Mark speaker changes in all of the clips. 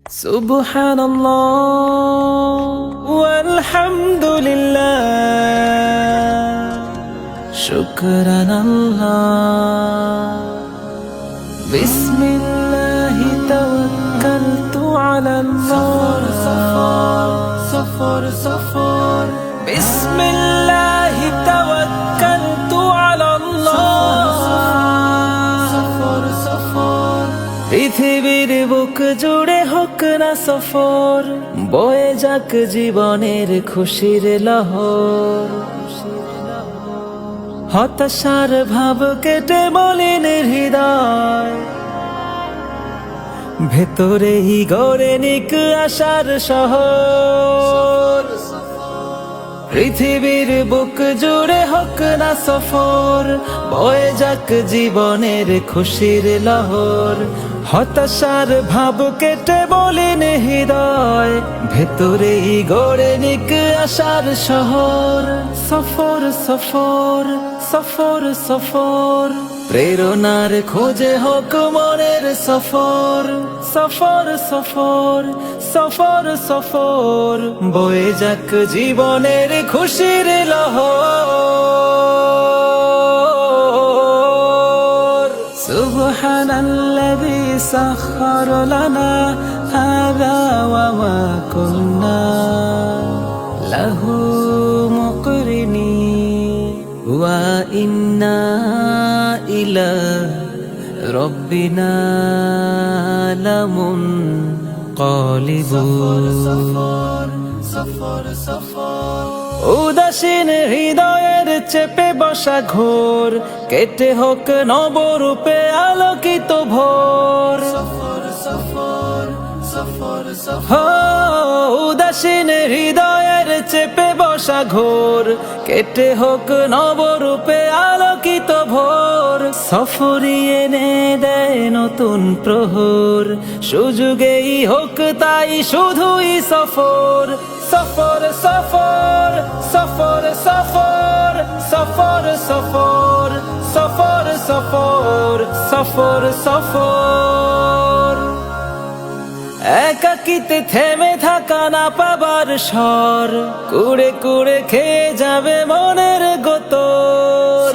Speaker 1: সুবহানাল্লাহ ওয়ালহামদুলিল্লাহ শুকরানাল্লাহ বিসমিল্লাহি তাওয়াক্কালতু আলাল্লাহ সফর বিসমিল্লাহি তাওয়াক্কালতু আলাল্লাহ সফর পৃথিবীর বুক জুড়ে হোক না সফর, বয়ে যাক জীবনের খুশির লহর। হতাশার ভাব কেটে মলিন হৃদয়, ভেতরেই গড়ে নিক আশার শহর। পৃথিবীর বুক জুড়ে হোক না সফর, বয়ে যাক জীবনের খুশির লহর। হতাশার ভাব কেটে মলিন হৃদয়, ভেতরেই গড়ে নিক আশার শহর। সফর সফর সফর সফর, প্রেরণার খোঁজে হোক মনের সফর। সফর সফর সফর সফর, বয়ে যাক জীবনের খুশির লহর। সুবহানাল্লাযী সাখখার লানা হাযা ওয়া মা কুন্না লাহু মুকরিনিন ওয়া ইন্না ইলা রব্বিনা লামুনকালিবুন। উদাসীন হৃদয়ের চেপে বসা ঘোর, কেটে হোক নবরূপে আলোকিত ভোর। উদাসীন হৃদয়ের চেপে বসা ঘোর, কেটে হোক নবরূপে আলোকিত ভোর। সফরই এনে দেয় নতুন প্রহর, সুযোগেই হোক তাই শুধুই সফর। সফর সফর সফর সফর সফর সফর সফর সফর সফর সফর। একাকিতে থেমে থাকা না পাবার স্বর, কুড়ে কুড়ে খেয়ে যাবে মনের গতর।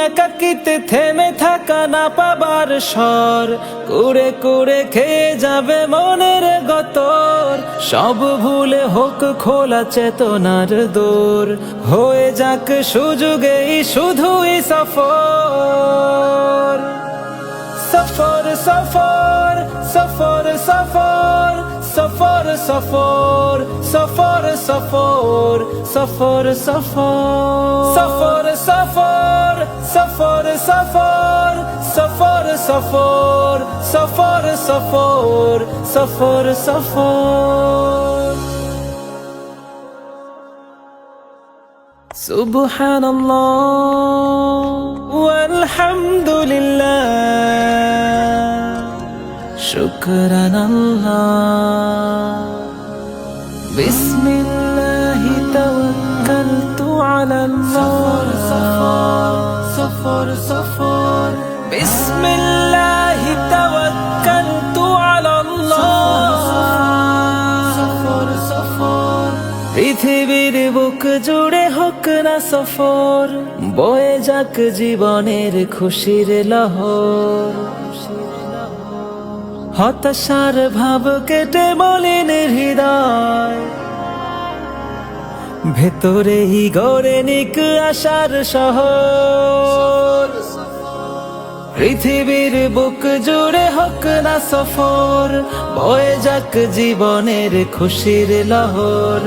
Speaker 1: একাকিতে থেমে থাকা না পাবার স্বর, কুড়ে কুড়ে খেয়ে যাবে মনের গতর। সব ভুলে হোক খোলা চেতনার দোর, হয়ে যাক সুযোগেই শুধুই সফর। সফর সফর সফর সফর সফর সফর সফর সফর সফর সফর সফর সফর সফর সফর সফর সফর সফর সফর সফর। সুবহানাল্লাহ ওয়ালহামদুলিল্লাহ শুকরানাল্লাহ বিসমিল্লাহি তাওয়াক্কালতু আলাল্লাহ সফর সফর বিসমিল্লাহি তাওয়াক্কালতু আলাল্লাহ সফর সফর। পৃথিবীর বুক জুড়ে হোক না সফর, বয়ে যাক জীবনের খুশির লহর। হতাশার ভাব কেটে মলিন হৃদয়, ভেতরেই গড়ে নিক আশার শহর। পৃথিবীর বুক জুড়ে হোক না সফর, বয়ে যাক জীবনের খুশির লহর।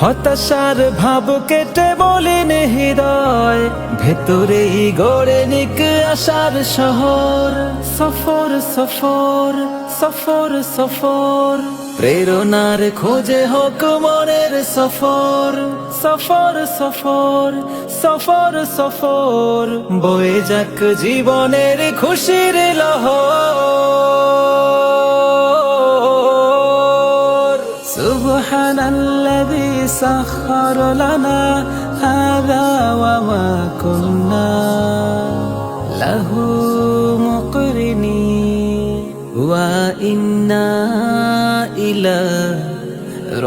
Speaker 1: হতাশার ভাব কেটে মলিন হৃদয়, ভেতরেই গড়ে নিক আশার শহর। সফর সফর সফর সফর, প্রেরণার খোঁজে হোক মনের সফর। সফর সফর সফর সফর, বয়ে যাক জীবনের খুশির লহর। সুবহানাল্লাযী সাখখার লানা হাযা ওয়া মা কুন্না লাহু মুকরিনিন